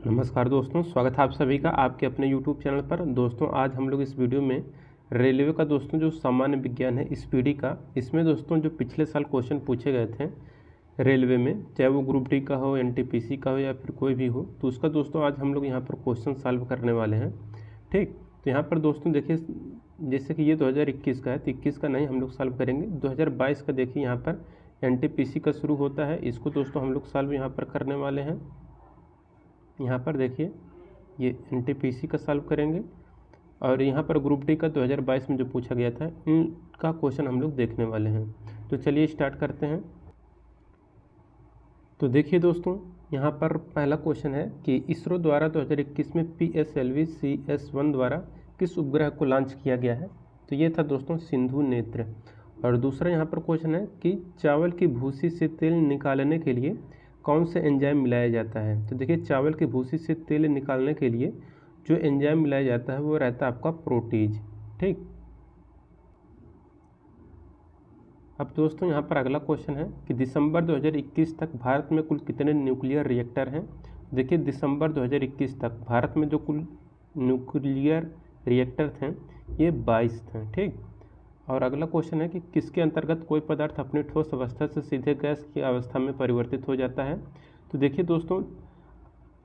नमस्कार दोस्तों, स्वागत है आप सभी का आपके अपने YouTube चैनल पर। दोस्तों आज हम लोग इस वीडियो में रेलवे का दोस्तों जो सामान्य विज्ञान है इस पीढ़ी का, इसमें दोस्तों जो पिछले साल क्वेश्चन पूछे गए थे रेलवे में, चाहे वो ग्रुप डी का हो, एनटीपीसी का हो या फिर कोई भी हो, तो उसका दोस्तों आज हम लोग यहाँ पर क्वेश्चन सॉल्व करने वाले हैं। ठीक, तो यहाँ पर दोस्तों देखिए, जैसे कि ये 2021 का है तो 21 का नहीं हम लोग सॉल्व करेंगे। 2022 का देखिए यहाँ पर एनटीपीसी का शुरू होता है, इसको दोस्तों हम लोग सॉल्व यहाँ पर करने वाले हैं। यहाँ पर देखिए ये एनटीपीसी का सॉल्व करेंगे और यहाँ पर ग्रुप डी का 2022 में जो पूछा गया था इनका क्वेश्चन हम लोग देखने वाले हैं। तो चलिए स्टार्ट करते हैं। तो देखिए दोस्तों, यहाँ पर पहला क्वेश्चन है कि इसरो द्वारा 2021 में PSLV CS1 द्वारा किस उपग्रह को लॉन्च किया गया है। तो ये था दोस्तों सिंधु नेत्र। और दूसरा यहाँ पर क्वेश्चन है कि चावल की भूसी से तेल निकालने के लिए कौन से एंजाइम मिलाया जाता है। तो देखिए, चावल की भूसी से तेल निकालने के लिए जो एंजाइम मिलाया जाता है वो रहता है आपका प्रोटीज। ठीक, अब दोस्तों यहाँ पर अगला क्वेश्चन है कि दिसंबर 2021 तक भारत में कुल कितने न्यूक्लियर रिएक्टर हैं। देखिए, दिसंबर 2021 तक भारत में जो कुल न्यूक्लियर रिएक्टर थे ये 22 थे। ठीक, और अगला क्वेश्चन है कि किसके अंतर्गत कोई पदार्थ अपनी ठोस अवस्था से सीधे गैस की अवस्था में परिवर्तित हो जाता है। तो देखिए दोस्तों,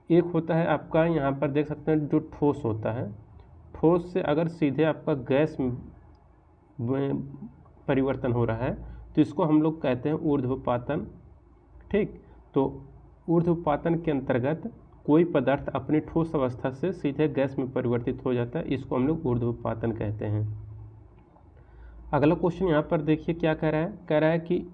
एक होता है आपका, यहाँ पर देख सकते हैं जो ठोस होता है, ठोस से अगर सीधे आपका गैस में परिवर्तन हो रहा है तो इसको हम लोग कहते हैं ऊर्ध्वपातन। ठीक, तो ऊर्ध्वपातन के अंतर्गत कोई पदार्थ अपनी ठोस अवस्था से सीधे गैस में परिवर्तित हो जाता है, इसको हम लोग ऊर्ध्वपातन कहते हैं। अगला क्वेश्चन यहाँ पर देखिए क्या कह रहा है कि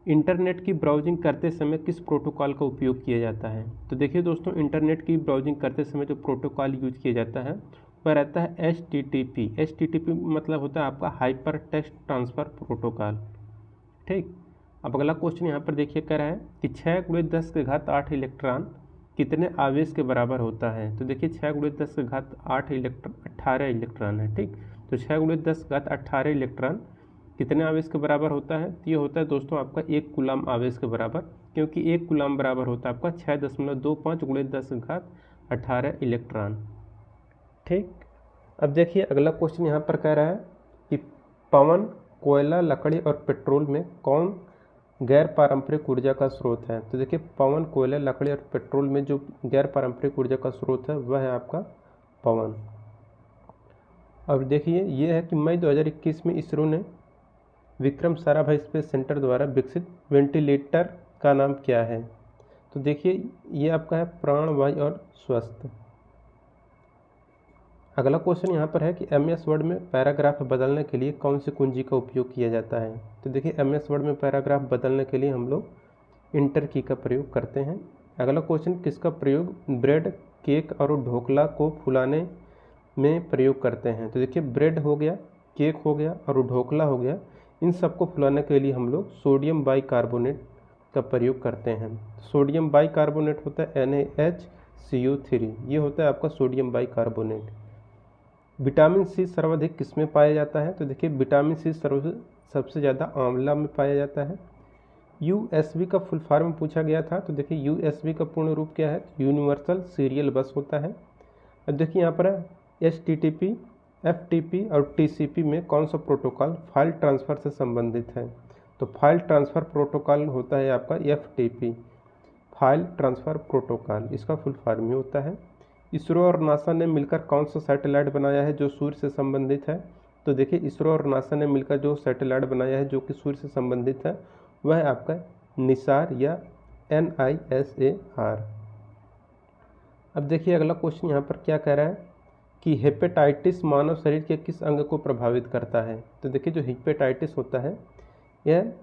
इंटरनेट की ब्राउजिंग करते समय किस प्रोटोकॉल का उपयोग किया जाता है। तो देखिए दोस्तों, इंटरनेट की ब्राउजिंग करते समय जो प्रोटोकॉल यूज किया जाता है वह रहता है HTTP। HTTP मतलब होता है आपका हाइपर टेक्स्ट ट्रांसफ़र प्रोटोकॉल। ठीक, अब अगला क्वेश्चन यहाँ पर देखिए कह रहा है कि 6×10⁸ इलेक्ट्रॉन कितने आवेश के बराबर होता है। तो देखिए 6×10⁸ 18 इलेक्ट्रॉन है। ठीक, तो 6×10⁸ इलेक्ट्रॉन कितने आवेश के बराबर होता है। तो ये होता है दोस्तों आपका 1 कूलम आवेश के बराबर, क्योंकि 1 कूलम बराबर होता है आपका 6.25×10⁸ इलेक्ट्रॉन। ठीक, अब देखिए अगला क्वेश्चन यहाँ पर कह रहा है कि पवन, कोयला, लकड़ी और पेट्रोल में कौन गैर पारंपरिक ऊर्जा का स्रोत है। तो देखिए पवन, कोयला, लकड़ी और पेट्रोल में जो गैर पारंपरिक ऊर्जा का स्रोत है वह है आपका पवन। अब देखिए ये है कि मई 2021 में इसरो ने विक्रम साराभाई स्पेस सेंटर द्वारा विकसित वेंटिलेटर का नाम क्या है। तो देखिए ये आपका है प्राणवायु और स्वस्थ। अगला क्वेश्चन यहाँ पर है कि MS वर्ड में पैराग्राफ बदलने के लिए कौन सी कुंजी का उपयोग किया जाता है। तो देखिए MS वर्ड में पैराग्राफ बदलने के लिए हम लोग इंटर की का प्रयोग करते हैं। अगला क्वेश्चन, किसका प्रयोग ब्रेड, केक और ढोकला को फुलाने में प्रयोग करते हैं। तो देखिए ब्रेड हो गया, केक हो गया और ढोकला हो गया, इन सबको फुलाने के लिए हम लोग सोडियम बाइकार्बोनेट का प्रयोग करते हैं। सोडियम बाइकार्बोनेट होता है NaHCO3, ये होता है आपका सोडियम बाइकार्बोनेट। विटामिन सी सर्वाधिक किसमें पाया जाता है। तो देखिए विटामिन सी सबसे ज़्यादा आंवला में पाया जाता है। USB का फुल फॉर्म पूछा गया था। तो देखिए USB का पूर्ण रूप क्या है, यूनिवर्सल सीरियल बस होता है। अब देखिए यहाँ पर है HTTP, FTP और TCP में कौन सा प्रोटोकॉल फाइल ट्रांसफ़र से संबंधित है। तो फाइल ट्रांसफ़र प्रोटोकॉल होता है आपका FTP, फाइल ट्रांसफ़र प्रोटोकॉल, इसका फुल फॉर्म ही होता है। इसरो और नासा ने मिलकर कौन सा सैटेलाइट बनाया है जो सूर्य से संबंधित है। तो देखिए इसरो और नासा ने मिलकर जो सैटेलाइट बनाया है जो कि सूर्य से संबंधित है वह है आपका निसार या NISAR। अब देखिए अगला क्वेश्चन यहाँ पर क्या कह रहा है कि हेपेटाइटिस मानव शरीर के किस अंग को प्रभावित करता है। तो देखिए जो हेपेटाइटिस होता है यह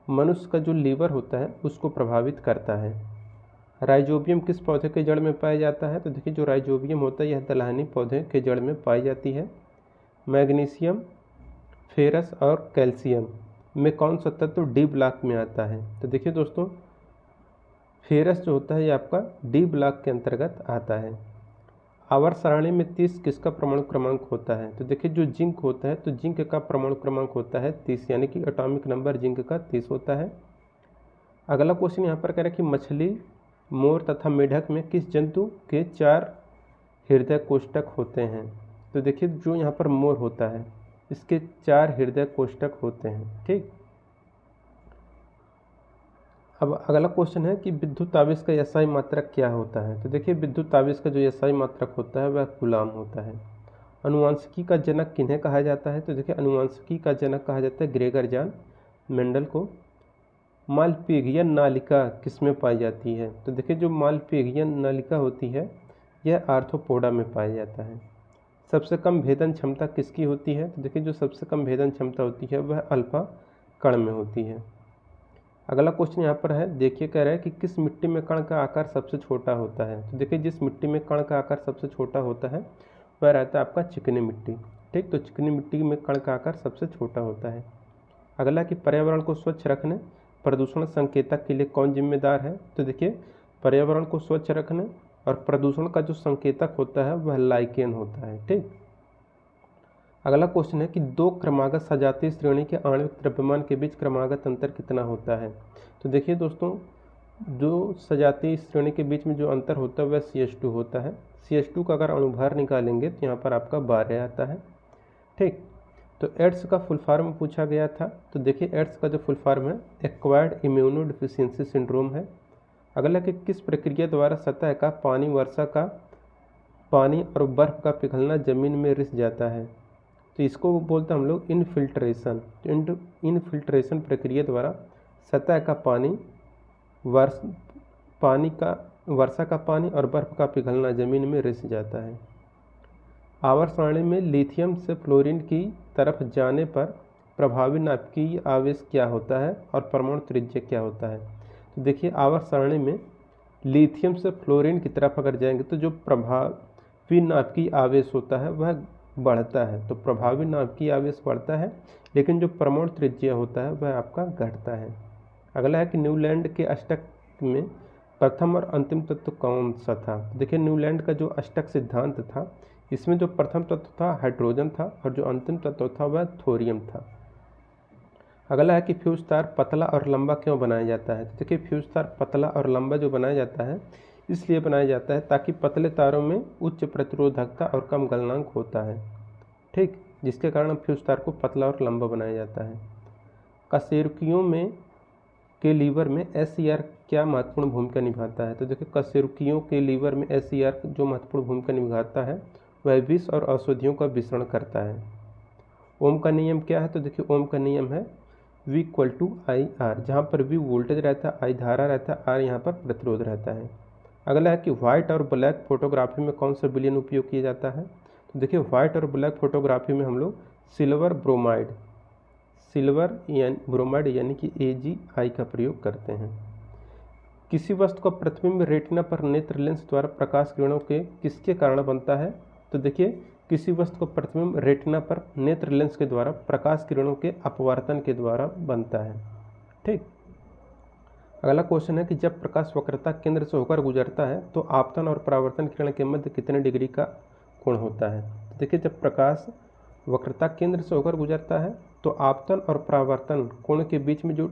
मनुष्य का जो लीवर होता है उसको प्रभावित करता है। राइजोबियम किस पौधे के जड़ में पाया जाता है। तो देखिए जो राइजोबियम होता है यह दलहनी पौधे के जड़ में पाई जाती है। मैग्नीशियम, फेरस और कैल्शियम में कौन सा तत्व डी ब्लॉक में आता है। तो देखिए दोस्तों फेरस जो होता है ये आपका डी ब्लॉक के अंतर्गत आता है। आवर्त सारणी में 30 किसका परमाणु क्रमांक होता है। तो देखिए जो जिंक होता है तो जिंक का परमाणु क्रमांक होता है 30, यानी कि एटॉमिक नंबर जिंक का 30 होता है। अगला क्वेश्चन यहाँ पर कह रहा है कि मछली मोर तथा मेढक में किस जंतु के 4 हृदय कोष्ठक होते हैं? तो देखिए जो यहाँ पर मोर होता है इसके 4 हृदय कोष्ठक होते हैं। ठीक, अब अगला क्वेश्चन है कि विद्युत आवेश का एसआई मात्रक क्या होता है? तो देखिए विद्युत आवेश का जो एसआई मात्रक होता है वह कूलाम होता है। अनुवांशिकी का जनक किन्हें कहा जाता है? तो देखिए अनुवांशिकी का जनक कहा जाता है ग्रेगर जॉन मेंडल को। मालपिघियन नालिका किसमें पाई जाती है? तो देखिए जो मालपिघियन नालिका होती है यह आर्थ्रोपोडा में पाया जाता है। सबसे कम भेदन क्षमता किसकी होती है? तो देखिए जो सबसे कम भेदन क्षमता होती है वह अल्फा कण में होती है। अगला क्वेश्चन यहाँ पर है, देखिए कह रहा है कि किस मिट्टी में कण का आकार सबसे छोटा होता है? तो देखिए जिस मिट्टी में कण का आकार सबसे छोटा होता है वह रहता है आपका चिकनी मिट्टी। ठीक, तो चिकनी मिट्टी में कण का आकार सबसे छोटा होता है। अगला कि पर्यावरण को स्वच्छ रखने प्रदूषण संकेतक के लिए कौन जिम्मेदार है? तो देखिए पर्यावरण को स्वच्छ रखने और प्रदूषण का जो संकेतक होता है वह लाइकेन होता है। ठीक, अगला क्वेश्चन है कि 2 क्रमागत सजातीय श्रेणी के आणविक द्रव्यमान के बीच क्रमागत अंतर कितना होता है? तो देखिए दोस्तों जो सजातीय श्रेणी के बीच में जो अंतर होता है वह CH2 होता है। CH2 का अगर अणुभार निकालेंगे तो यहाँ पर आपका 12 आता है। ठीक, तो एड्स का फुल फॉर्म पूछा गया था। तो देखिए एड्स का जो फुल फॉर्म है एक्वायर्ड इम्यूनो डिफिशियंसी सिंड्रोम है। अगला कि किस प्रक्रिया द्वारा सतह का पानी वर्षा का पानी और बर्फ का पिघलना जमीन में रिस जाता है? तो इसको बोलते हैं हम लोग इनफिल्ट्रेशन। तो इनफिल्ट्रेशन प्रक्रिया द्वारा सतह का पानी वर्षा का पानी और बर्फ का पिघलना जमीन में रिस जाता है। आवर्त सारणी में लिथियम से फ्लोरीन की तरफ जाने पर प्रभावी नाभिकीय आवेश क्या होता है और परमाणु त्रिज्या क्या होता है? तो देखिए आवर्त सारणी में लिथियम से फ्लोरीन की तरफ अगर जाएंगे तो जो प्रभावी नाभिकीय आवेश होता है वह बढ़ता है। तो प्रभावी नाभिकीय आवेश बढ़ता है लेकिन जो परमाणु त्रिज्या होता है वह आपका घटता है। अगला है कि न्यूलैंड के अष्टक में प्रथम और अंतिम तत्व कौन सा था? देखिए न्यूलैंड का जो अष्टक सिद्धांत था इसमें जो प्रथम तत्व था हाइड्रोजन था और जो अंतिम तत्व था वह थोरियम था। अगला है कि फ्यूज तार पतला और लंबा क्यों बनाया जाता है? तो देखिए फ्यूज तार पतला और लंबा जो बनाया जाता है इसलिए बनाया जाता है ताकि पतले तारों में उच्च प्रतिरोधकता और कम गलनांक होता है। ठीक, जिसके कारण फ्यूज तार को पतला और लंबा बनाया जाता है। कशेरुकियों में के लीवर में SCR क्या महत्वपूर्ण भूमिका निभाता है? तो देखिए कशेरुकियों के लीवर में SCR जो महत्वपूर्ण भूमिका निभाता है वह विष और औषधियों का विषरण करता है। ओम का नियम क्या है? तो देखिए ओम का नियम है V = IR, जहाँ पर V वोल्टेज रहता है, I धारा रहता है, R यहाँ पर प्रतिरोध रहता है। अगला है कि व्हाइट और ब्लैक फोटोग्राफी में कौन सा विलयन उपयोग किया जाता है? तो देखिए व्हाइट और ब्लैक फोटोग्राफी में हम लोग सिल्वर ब्रोमाइड यानी कि AgI का प्रयोग करते हैं। किसी वस्तु का प्रतिबिंब रेटिना पर नेत्र लेंस द्वारा प्रकाश किरणों के किसके कारण बनता है? तो देखिए किसी वस्तु का प्रतिबिंब रेटिना पर नेत्र लेंस के द्वारा प्रकाश किरणों के अपवर्तन के द्वारा बनता है। ठीक, अगला क्वेश्चन है कि जब प्रकाश वक्रता केंद्र से होकर गुजरता है तो आपतन और परावर्तन किरण के मध्य कितने डिग्री का कोण होता है? तो देखिए जब प्रकाश वक्रता केंद्र से होकर गुजरता है तो आपतन और परावर्तन कोण के बीच में जो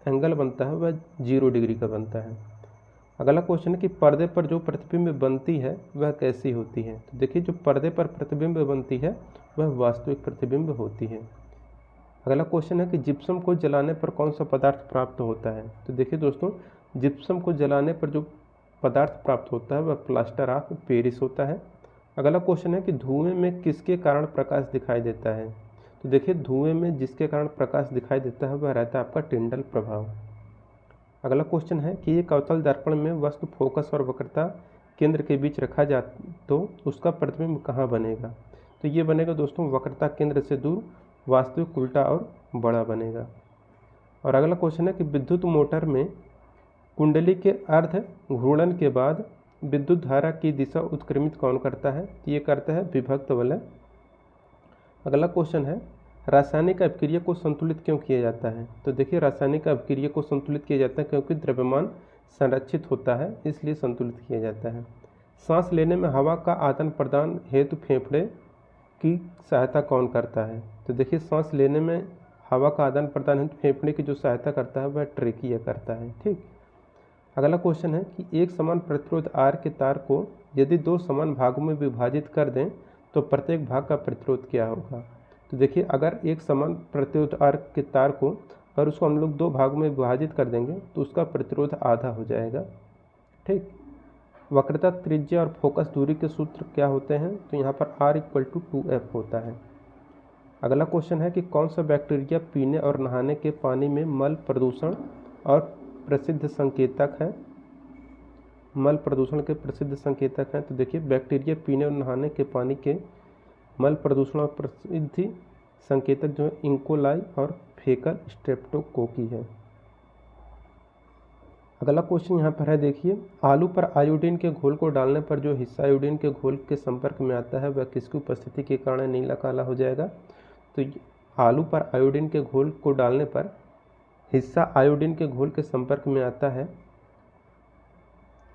एंगल बनता है वह 0 डिग्री का बनता है। अगला क्वेश्चन है कि पर्दे पर जो प्रतिबिंब बनती है वह कैसी होती है? तो देखिए जो पर्दे पर प्रतिबिंब बनती है वह वास्तविक प्रतिबिंब होती है। अगला क्वेश्चन है कि जिप्सम को जलाने पर कौन सा पदार्थ प्राप्त होता है? तो देखिए दोस्तों जिप्सम को जलाने पर जो पदार्थ प्राप्त होता है वह प्लास्टर ऑफ पेरिस होता है। अगला क्वेश्चन है कि धुएं में किसके कारण प्रकाश दिखाई देता है? तो देखिए धुएं में जिसके कारण प्रकाश दिखाई देता है वह रहता है आपका टिंडल प्रभाव। अगला क्वेश्चन है कि एक अवतल दर्पण में वस्तु फोकस और वक्रता केंद्र के बीच रखा जाए तो उसका प्रतिबिंब कहाँ बनेगा? तो ये बनेगा दोस्तों वक्रता केंद्र से दूर, वास्तविक उल्टा और बड़ा बनेगा। और अगला क्वेश्चन है कि विद्युत मोटर में कुंडली के अर्ध घूर्णन के बाद विद्युत धारा की दिशा उत्क्रमित कौन करता है? ये करता है विभक्त वलय। अगला क्वेश्चन है रासायनिक अभिक्रिया को संतुलित क्यों किया जाता है? तो देखिए रासायनिक अभिक्रिया को संतुलित किया जाता है क्योंकि द्रव्यमान संरक्षित होता है इसलिए संतुलित किया जाता है। सांस लेने में हवा का आदान प्रदान हेतु फेफड़े की सहायता कौन करता है? तो देखिए सांस लेने में हवा का आदान प्रदान हेतु फेफड़े की जो सहायता करता है वह ट्रेकिया करता है। ठीक, अगला क्वेश्चन है कि एक समान प्रतिरोध R के तार को यदि दो समान भागों में विभाजित कर दें तो प्रत्येक भाग का प्रतिरोध क्या होगा। तो देखिए, अगर एक समान प्रतिरोध R के तार को और उसको हम लोग दो भागों में विभाजित कर देंगे तो उसका प्रतिरोध आधा हो जाएगा। ठीक, वक्रता, त्रिज्या और फोकस दूरी के सूत्र क्या होते हैं। तो यहाँ पर R = 2F होता है। अगला क्वेश्चन है कि कौन सा बैक्टीरिया पीने और नहाने के पानी में मल प्रदूषण और प्रसिद्ध संकेतक है। मल प्रदूषण के प्रसिद्ध संकेतक हैं। तो देखिए, बैक्टीरिया पीने और नहाने के पानी के मल प्रदूषण और प्रसिद्ध संकेतक जो है इंकोलाई और फेकल स्ट्रेप्टोकोकी है। अगला क्वेश्चन यहाँ पर है, देखिए, आलू पर आयोडीन के घोल को डालने पर जो हिस्सा आयोडीन के घोल के संपर्क में आता है वह किसकी उपस्थिति के कारण नीला काला हो जाएगा। तो आलू पर आयोडीन के घोल को डालने पर हिस्सा आयोडीन के घोल के संपर्क में आता है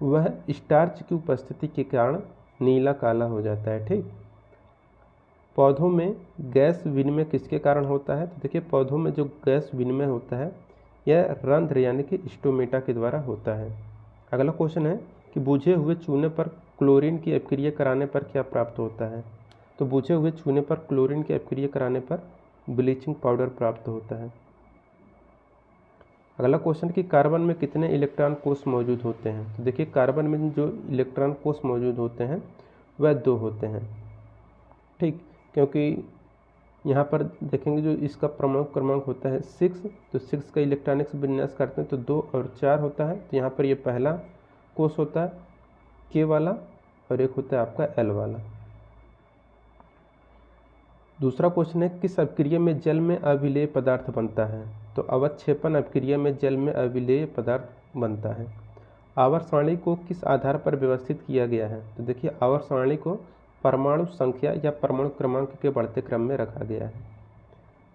वह स्टार्च की उपस्थिति के कारण नीला काला हो जाता है। ठीक, पौधों में गैस विनिमय किसके कारण होता है। तो देखिए, पौधों में जो गैस विनिमय होता है यह रंध्र यानी कि स्टोमेटा के द्वारा होता है। अगला क्वेश्चन है कि बुझे हुए चूने पर क्लोरीन की अपक्रिया कराने पर क्या प्राप्त होता है। तो बुझे हुए चूने पर क्लोरीन की अपक्रिया कराने पर ब्लीचिंग पाउडर प्राप्त होता है। अगला क्वेश्चन कि कार्बन में कितने इलेक्ट्रॉन कोष मौजूद होते हैं। तो देखिए, कार्बन में जो इलेक्ट्रॉन कोष मौजूद होते हैं वह 2 होते हैं। ठीक, क्योंकि यहाँ पर देखेंगे जो इसका परमाणु क्रमांक होता है 6, तो 6 का इलेक्ट्रॉनिक विन्यास करते हैं तो 2 और 4 होता है। तो यहाँ पर ये पहला कोष होता है K वाला और एक होता है आपका L वाला। दूसरा क्वेश्चन है, किस अपक्रिया में जल में अविलेय पदार्थ बनता है। तो अवक्षेपण अपक्रिया में जल में अविलेय पदार्थ बनता है। आवर्त सारणी को किस आधार पर व्यवस्थित किया गया है। तो देखिए, आवर्त सारणी को परमाणु संख्या या परमाणु क्रमांक के बढ़ते क्रम में रखा गया है।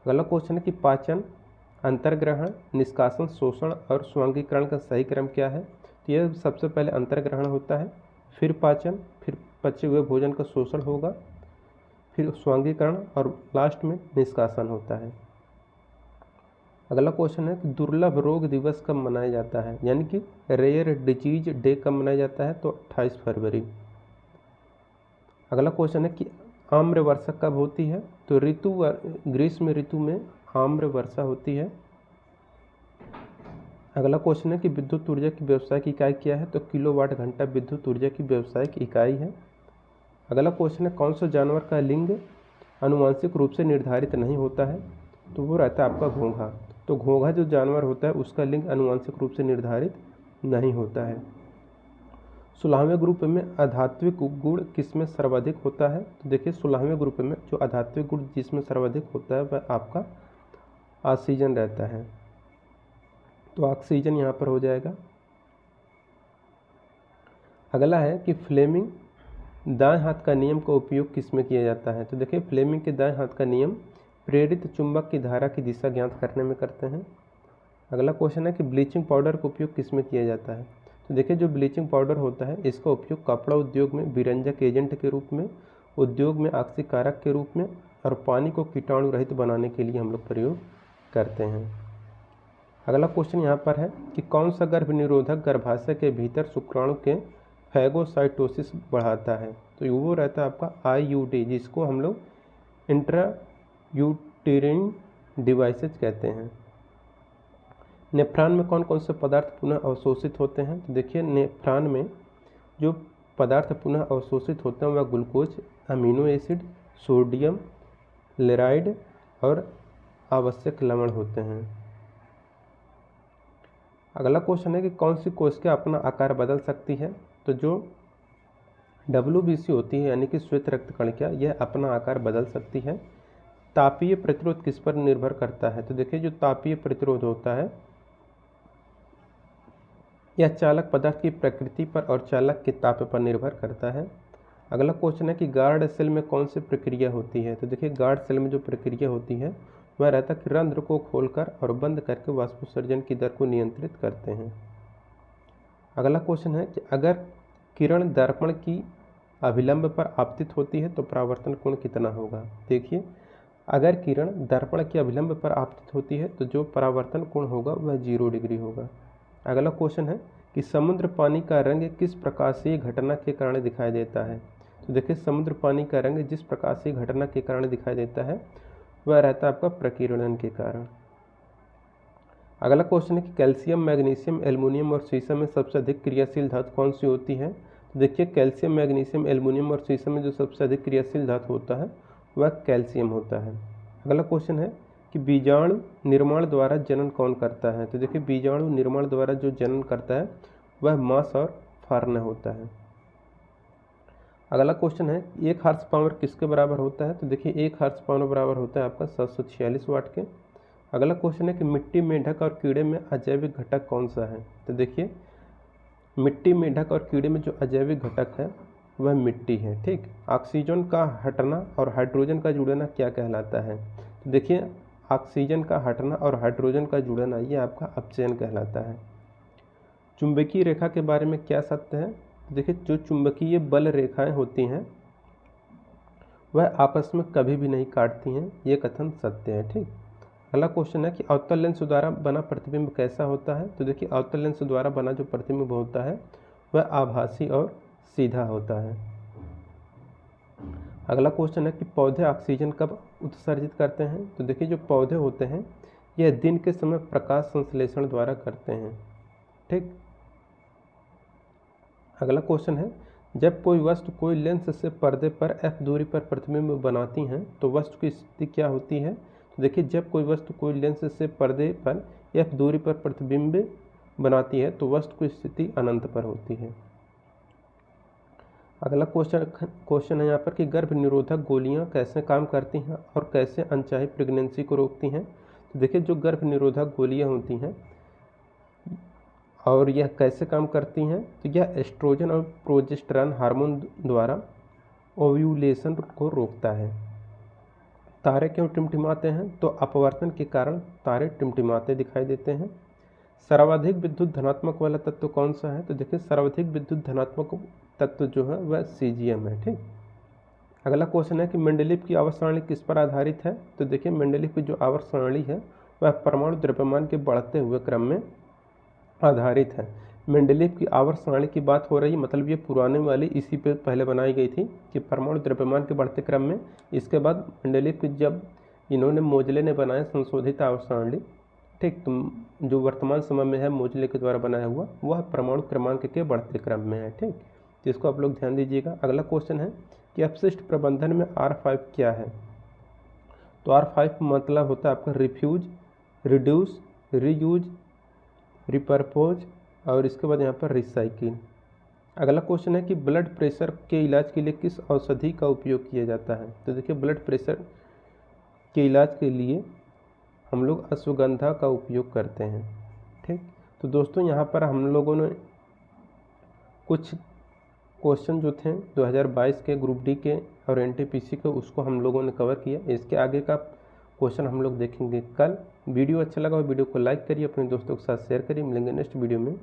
अगला क्वेश्चन है कि पाचन, अंतर्ग्रहण, निष्कासन, शोषण और स्वांगीकरण का सही क्रम क्या है। तो यह सबसे पहले अंतर्ग्रहण होता है, फिर पाचन, फिर पचे हुए भोजन का शोषण होगा, फिर स्वांगीकरण और लास्ट में निष्कासन होता है। अगला क्वेश्चन है कि दुर्लभ रोग दिवस कब मनाया जाता है, यानी कि रेयर डिजीज डे कब मनाया जाता है। तो 28 फरवरी। अगला क्वेश्चन है कि आम्र वर्षा कब होती है। तो ग्रीष्म ऋतु में आम्र वर्षा होती है। अगला क्वेश्चन है कि विद्युत ऊर्जा की व्यावसायिक इकाई क्या है। तो किलोवाट घंटा विद्युत ऊर्जा की व्यावसायिक इकाई है। अगला क्वेश्चन है, कौन सा जानवर का लिंग आनुवंशिक रूप से निर्धारित नहीं होता है। तो वो रहता है आपका घोंघा। तो घोंघा जो जानवर होता है उसका लिंग आनुवंशिक रूप से निर्धारित नहीं होता है। 16वें ग्रुप में आध्यात्मिक गुण किसमें सर्वाधिक होता है। तो देखिए, 16वें ग्रुप में जो आध्यात्मिक गुण जिसमें सर्वाधिक होता है वह आपका ऑक्सीजन रहता है। तो ऑक्सीजन यहाँ पर हो जाएगा। अगला है कि फ्लेमिंग दाएं हाथ का नियम का उपयोग किसमें किया जाता है। तो देखिए, फ्लेमिंग के दाएं हाथ का नियम प्रेरित चुंबक की धारा की दिशा ज्ञात करने में करते हैं। अगला क्वेश्चन है कि ब्लीचिंग पाउडर का उपयोग किसमें किया जाता है। तो देखिए, जो ब्लीचिंग पाउडर होता है इसका उपयोग कपड़ा उद्योग में विरंजक एजेंट के रूप में, उद्योग में ऑक्सीकारक के रूप में और पानी को कीटाणु रहित बनाने के लिए हम लोग प्रयोग करते हैं। अगला क्वेश्चन यहाँ पर है कि कौन सा गर्भ निरोधक गर्भाशय के भीतर शुक्राणु के फैगोसाइटोसिस बढ़ाता है। तो वो रहता है आपका IUD, जिसको हम लोग इंट्रा यूटेरिन डिवाइसेज कहते हैं। नेफ्रॉन में कौन कौन से पदार्थ पुनः अवशोषित होते हैं। तो देखिए, नेफ्रॉन में जो पदार्थ पुनः अवशोषित होते हैं वह ग्लूकोज, अमीनो एसिड, सोडियम, लेराइड और आवश्यक लवण होते हैं। अगला क्वेश्चन है कि कौन सी कोशिका अपना आकार बदल सकती है। तो जो WBC होती है यानी कि श्वेत रक्त कणिका, यह अपना आकार बदल सकती है। तापीय प्रतिरोध किस पर निर्भर करता है। तो देखिए, जो तापीय प्रतिरोध होता है यह चालक पदार्थ की प्रकृति पर और चालक के ताप पर निर्भर करता है। अगला क्वेश्चन है कि गार्ड सेल में कौन सी प्रक्रिया होती है। तो देखिए, गार्ड सेल में जो प्रक्रिया होती है वह रहता है कि रंध्र को खोलकर और बंद करके वाष्पोत्सर्जन की दर को नियंत्रित करते हैं। अगला क्वेश्चन है कि अगर किरण दर्पण की अभिलंब पर आपतित होती है तो परावर्तन कोण कितना होगा। देखिए, अगर किरण दर्पण के अभिलंब पर आपतित होती है तो जो परावर्तन कोण होगा वह 0 डिग्री होगा। अगला क्वेश्चन है कि समुद्र पानी का रंग किस प्रकाशीय घटना के कारण दिखाई देता है। तो देखिए समुद्र पानी का रंग जिस प्रकाशीय घटना के कारण दिखाई देता है वह रहता है आपका प्रकीर्णन के कारण। अगला क्वेश्चन है कि कैल्शियम, मैग्नीशियम, एल्युमिनियम और शीशम में सबसे अधिक क्रियाशील धातु कौन सी होती है। तो देखिए कैल्शियम, मैग्नीशियम, एल्युमिनियम और शीशम में जो सबसे अधिक क्रियाशील धातु होता है वह कैल्शियम होता है। अगला क्वेश्चन है कि बीजाणु निर्माण द्वारा जनन कौन करता है। तो देखिए बीजाणु निर्माण द्वारा जो जनन करता है वह मास और फार्न होता है। अगला क्वेश्चन है 1 हार्स पावर किसके बराबर होता है। तो देखिए 1 हार्स पावर बराबर होता है आपका 746 वाट के। अगला क्वेश्चन है कि मिट्टी, मेंढक और कीड़े में अजैविक घटक कौन सा है। तो देखिए मिट्टी, मेंढक और कीड़े में जो अजैविक घटक है वह मिट्टी है। ठीक, ऑक्सीजन का हटना और हाइड्रोजन का जुड़ना क्या कहलाता है। तो देखिए ऑक्सीजन का हटना और हाइड्रोजन का जुड़ना ये आपका अपचयन कहलाता है। चुंबकीय रेखा के बारे में क्या सत्य है। देखिए जो चुंबकीय बल रेखाएं होती हैं वह आपस में कभी भी नहीं काटती हैं, ये कथन सत्य है। ठीक, अगला क्वेश्चन है कि अवतल लेंस द्वारा बना प्रतिबिंब कैसा होता है। तो देखिए अवतल लेंस द्वारा बना जो प्रतिबिंब होता है वह आभासी और सीधा होता है। अगला क्वेश्चन है कि पौधे ऑक्सीजन कब उत्सर्जित करते हैं। तो देखिए जो पौधे होते हैं यह दिन के समय प्रकाश संश्लेषण द्वारा करते हैं। ठीक, अगला क्वेश्चन है जब कोई वस्तु कोई लेंस से पर्दे पर f दूरी पर प्रतिबिंब बनाती है तो वस्तु की स्थिति क्या होती है। तो देखिए जब कोई वस्तु कोई लेंस से पर्दे पर f दूरी पर प्रतिबिंब बनाती है तो वस्तु की स्थिति अनंत पर होती है। अगला क्वेश्चन है यहाँ पर कि गर्भ निरोधक गोलियाँ कैसे काम करती हैं और कैसे अनचाही प्रेगनेंसी को रोकती हैं। तो देखिए जो गर्भ निरोधक गोलियाँ होती हैं और यह कैसे काम करती हैं, तो यह एस्ट्रोजन और प्रोजेस्टेरॉन हार्मोन द्वारा ओव्यूलेशन को रोकता है। तारे क्यों टिमटिमाते हैं, तो अपवर्तन के कारण तारे टिमटिमाते दिखाई देते हैं। सर्वाधिक विद्युत धनात्मक वाला तत्व कौन सा है। तो देखिए सर्वाधिक विद्युत धनात्मक तत्व जो है वह सीजियम है। ठीक, अगला क्वेश्चन है कि मेंडलीव की आवर्त सारणी किस पर आधारित है। तो देखिए मेंडलीव की जो आवर्त सारणी है वह परमाणु द्रव्यमान के बढ़ते हुए क्रम में आधारित है। मेंडलीव की आवर्त सारणी की बात हो रही है, मतलब ये पुराने वाली इसी पे पहले बनाई गई थी कि परमाणु द्रव्यमान के बढ़ते क्रम में। इसके बाद मेंडलीव की जब इन्होंने मोजले ने बनाया संशोधित आवर्त सारणी, ठीक, तो जो वर्तमान समय में है मोजले के द्वारा बनाया हुआ वह परमाणु क्रमांक के बढ़ते क्रम में है। ठीक, तो इसको आप लोग ध्यान दीजिएगा। अगला क्वेश्चन है कि अपशिष्ट प्रबंधन में R5 क्या है। तो R5 मतलब होता है आपका रिफ्यूज, रिड्यूस, रीयूज, रिपर्पोज और इसके बाद यहाँ पर रिसाइकिल। अगला क्वेश्चन है कि ब्लड प्रेशर के इलाज के लिए किस औषधि का उपयोग किया जाता है। तो देखिए ब्लड प्रेशर के इलाज के लिए हम लोग अश्वगंधा का उपयोग करते हैं। ठीक, तो दोस्तों यहाँ पर हम लोगों ने कुछ क्वेश्चन जो थे 2022 के ग्रुप डी के और एनटीपीसी के उसको हम लोगों ने कवर किया। इसके आगे का क्वेश्चन हम लोग देखेंगे कल। वीडियो अच्छा लगा हो वीडियो को लाइक करिए, अपने दोस्तों के साथ शेयर करिए। मिलेंगे नेक्स्ट वीडियो में।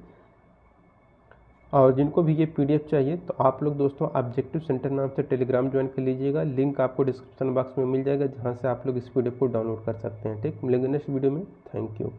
और जिनको भी ये पीडीएफ चाहिए तो आप लोग दोस्तों ऑब्जेक्टिव सेंटर नाम से टेलीग्राम ज्वाइन कर लीजिएगा। लिंक आपको डिस्क्रिप्शन बॉक्स में मिल जाएगा जहाँ से आप लोग इस पीडीएफ को डाउनलोड कर सकते हैं। ठीक, मिलेंगे नेक्स्ट वीडियो में। Thank you.